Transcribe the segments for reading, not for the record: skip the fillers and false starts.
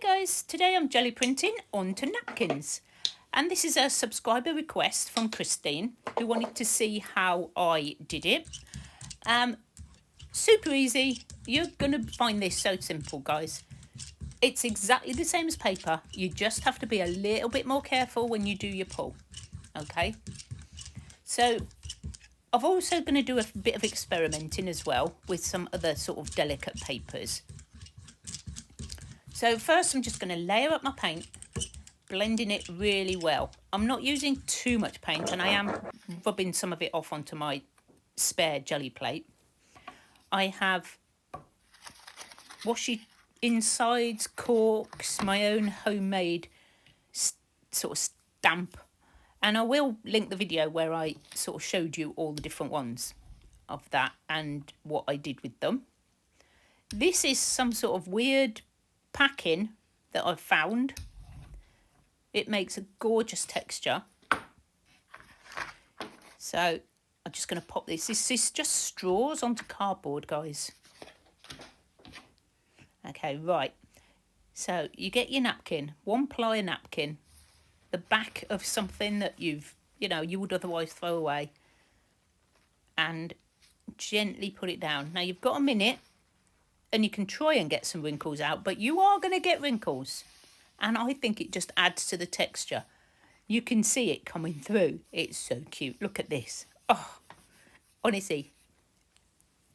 Guys, today I'm jelly printing onto napkins, and this is a subscriber request from Christine who wanted to see how I did it. Super easy. You're gonna find this so simple, guys. It's exactly the same as paper. You just have to be a little bit more careful when you do your pull. Okay, so I'm also going to do a bit of experimenting as well with some other sort of delicate papers. So first I'm just going to layer up my paint, blending it really well. I'm not using too much paint, and I am rubbing some of it off onto my spare jelly plate. I have washi insides, corks, my own homemade sort of stamp, and I will link the video where I sort of showed you all the different ones of that and what I did with them. This is some sort of weird packing that I've found. It makes a gorgeous texture. So I'm just going to pop this. This is just straws onto cardboard, guys. Okay, right. So you get your napkin, 1-ply napkin, the back of something that you would otherwise throw away, and gently put it down. Now you've got a minute, and you can try and get some wrinkles out, but you are going to get wrinkles, and I think it just adds to the texture. You can see it coming through. It's so cute. Look at this. Oh, honestly,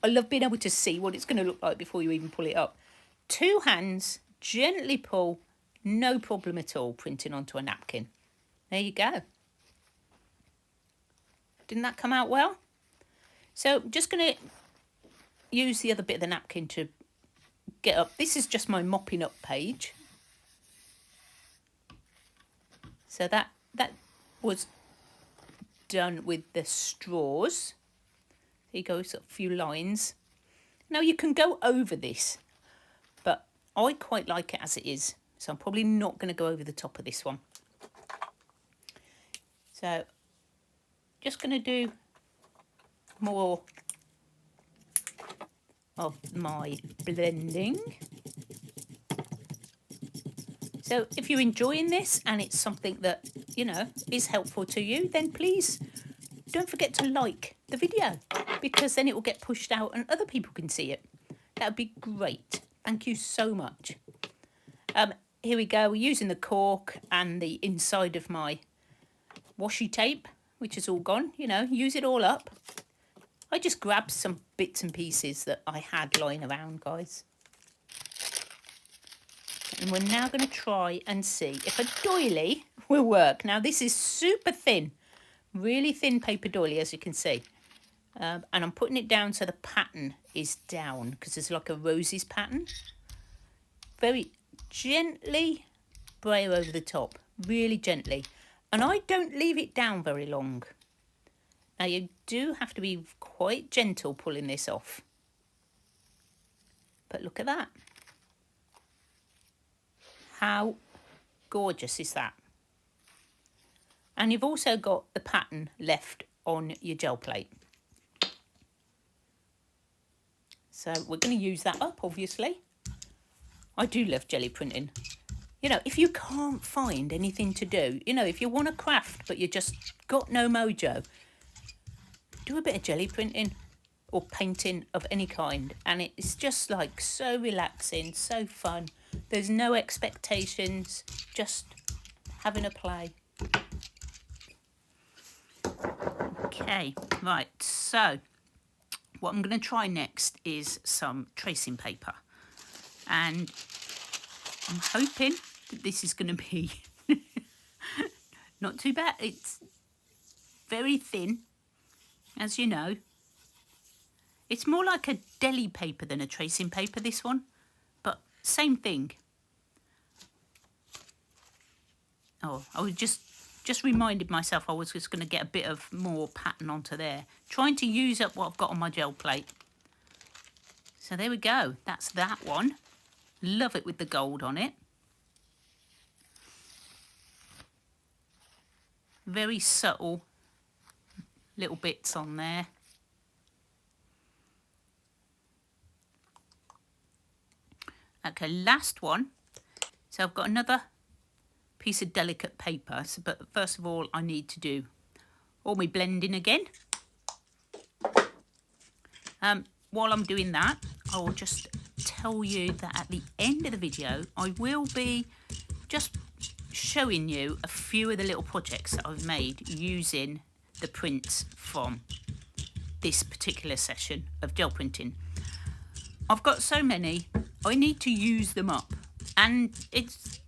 I love being able to see what it's going to look like before you even pull it up. 2 hands, gently pull, no problem at all, printing onto a napkin. There you go. Didn't that come out well? So I'm just going to use the other bit of the napkin to get up. This is just my mopping up page. So that was done with the straws. There you go, sort of a few lines. Now you can go over this, but I quite like it as it is. So I'm probably not going to go over the top of this one. So just going to do more of my blending. So if you're enjoying this and it's something that, is helpful to you, then please don't forget to like the video, because then it will get pushed out and other people can see it. That would be great. Thank you so much. Here we go. We're using the cork and the inside of my washi tape, which is all gone. Use it all up. I just grabbed some bits and pieces that I had lying around, guys. And we're now going to try and see if a doily will work. Now, this is super thin, really thin paper doily, as you can see. And I'm putting it down so the pattern is down, because there's like a roses pattern. Very gently braille over the top, really gently. And I don't leave it down very long. Now, you do have to be quite gentle pulling this off. But look at that. How gorgeous is that? And you've also got the pattern left on your gel plate. So we're going to use that up, obviously. I do love jelly printing. If you can't find anything to do, if you want to craft but you just got no mojo, do a bit of jelly printing or painting of any kind, and it's just like so relaxing, so fun. There's no expectations, just having a play. Okay, right, so what I'm going to try next is some tracing paper, and I'm hoping that this is going to be not too bad. It's very thin, as you know. It's more like a deli paper than a tracing paper, this one, but same thing. Oh, I was just reminded myself I was just going to get a bit of more pattern onto there, trying to use up what I've got on my gel plate. So there we go. That's that one. Love it with the gold on it. Very subtle little bits on there. Okay, last one. So I've got another piece of delicate paper, so, but first of all I need to do all my blending again. While I'm doing that, I will just tell you that at the end of the video I will be just showing you a few of the little projects that I've made using the prints from this particular session of gel printing. I've got so many, I need to use them up, and it's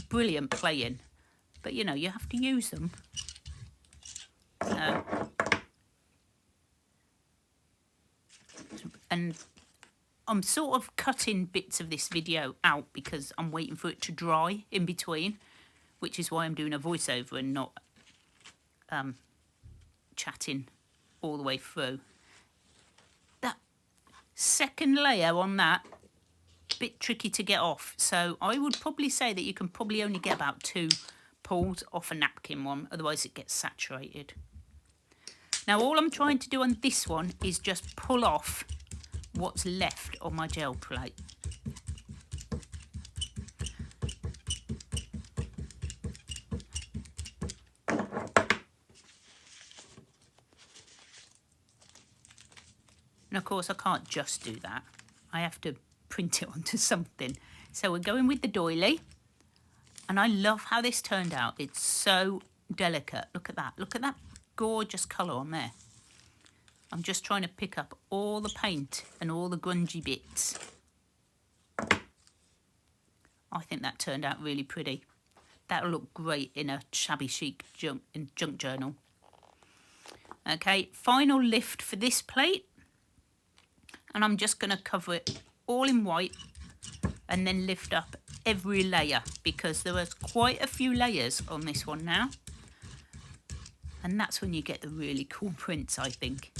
brilliant playing, but you know, you have to use them. And I'm sort of cutting bits of this video out because I'm waiting for it to dry in between, which is why I'm doing a voiceover and not chatting all the way through. That second layer on that, bit tricky to get off, so I would probably say that you can probably only get about 2 pulls off a napkin one, otherwise it gets saturated. Now all I'm trying to do on this one is just pull off what's left on my gel plate. And of course I can't just do that, I have to print it onto something. So we're going with the doily, and I love how this turned out. It's so delicate. Look at that gorgeous colour on there. I'm just trying to pick up all the paint and all the grungy bits. I think that turned out really pretty. That'll look great in a shabby chic junk journal. Okay, final lift for this plate, and I'm just going to cover it all in white and then lift up every layer, because there was quite a few layers on this one now, and that's when you get the really cool prints, I think.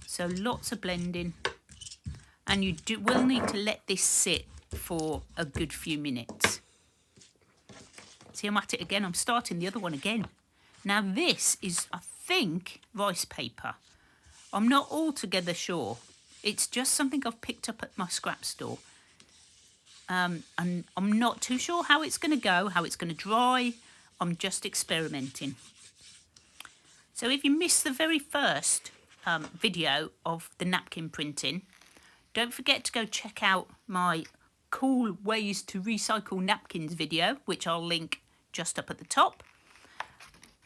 So lots of blending, and you will need to let this sit for a good few minutes. See, I'm at it again, I'm starting the other one again. Now this is, I think, rice paper. I'm not altogether sure. It's just something I've picked up at my scrap store. And I'm not too sure how it's going to go, how it's going to dry. I'm just experimenting. So if you missed the very first video of the napkin printing, don't forget to go check out my cool ways to recycle napkins video, which I'll link just up at the top.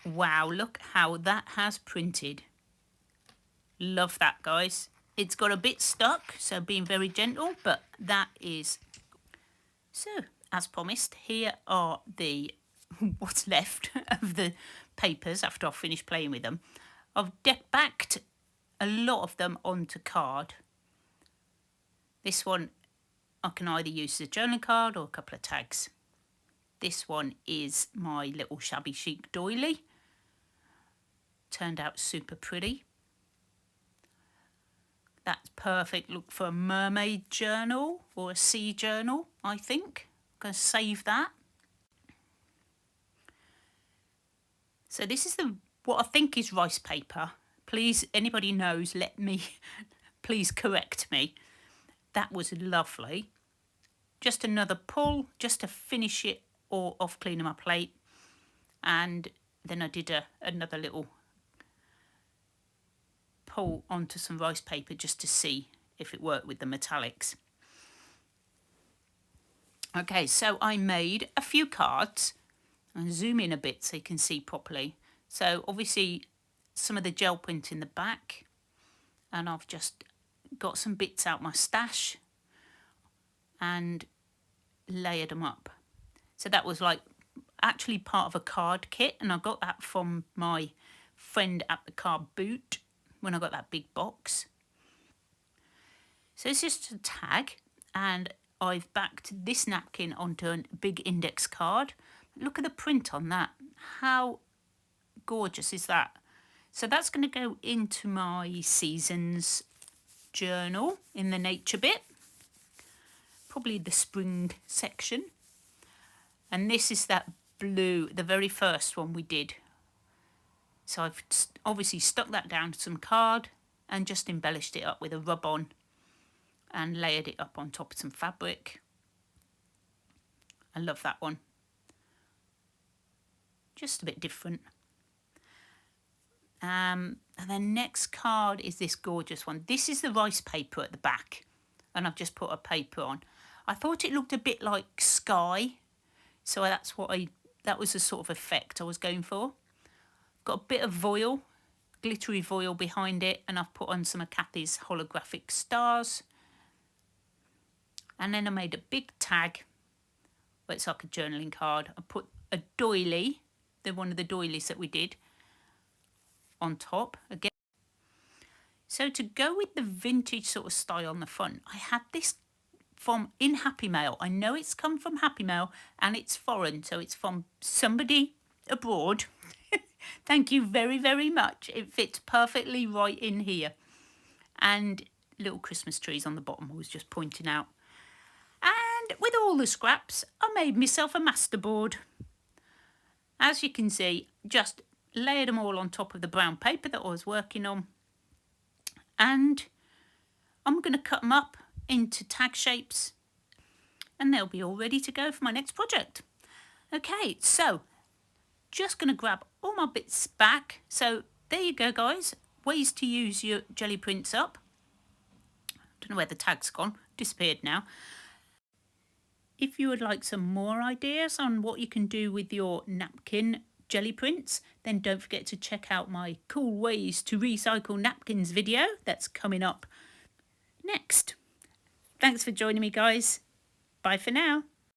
Wow, look how that has printed. Love that, guys. It's got a bit stuck, so being very gentle, but that is... So, as promised, here are the what's left of the papers after I've finished playing with them. I've backed a lot of them onto card. This one I can either use as a journaling card or a couple of tags. This one is my little shabby chic doily. Turned out super pretty. That's perfect look for a mermaid journal or a sea journal, I think. I'm going to save that. So this is what I think is rice paper. Please, anybody knows, let me, please correct me. That was lovely. Just another pull, just to finish it all off cleaning my plate. And then I did another little pull onto some rice paper just to see if it worked with the metallics. Okay, so I made a few cards. I'll zoom in a bit so you can see properly. So obviously some of the gel print in the back, and I've just got some bits out my stash and layered them up. So that was like actually part of a card kit, and I got that from my friend at the card boot when I got that big box. So it's just a tag, and I've backed this napkin onto a big index card. Look at the print on that. How gorgeous is that? So that's going to go into my seasons journal in the nature bit, probably the spring section. And this is that blue, the very first one we did. So I've obviously stuck that down to some card and just embellished it up with a rub-on and layered it up on top of some fabric. I love that one. Just a bit different. And then next card is this gorgeous one. This is the rice paper at the back, and I've just put a paper on. I thought it looked a bit like sky, so that was the sort of effect I was going for. Got a bit of voile, glittery voile behind it, and I've put on some of Kathy's holographic stars. And then I made a big tag, where it's like a journaling card. I put a doily, one of the doilies that we did, on top again. So to go with the vintage sort of style on the front, I had this from in Happy Mail. I know it's come from Happy Mail and it's foreign, so it's from somebody abroad. Thank you very, very much. It fits perfectly right in here. And little Christmas trees on the bottom, I was just pointing out. And with all the scraps, I made myself a masterboard. As you can see, just layered them all on top of the brown paper that I was working on. And I'm going to cut them up into tag shapes, and they'll be all ready to go for my next project. Okay, so just going to grab all my bits back. So there you go, guys. Ways to use your jelly prints up. Don't know where the tag's gone. Disappeared now. If you would like some more ideas on what you can do with your napkin jelly prints, then don't forget to check out my cool ways to recycle napkins video that's coming up next. Thanks for joining me, guys. Bye for now.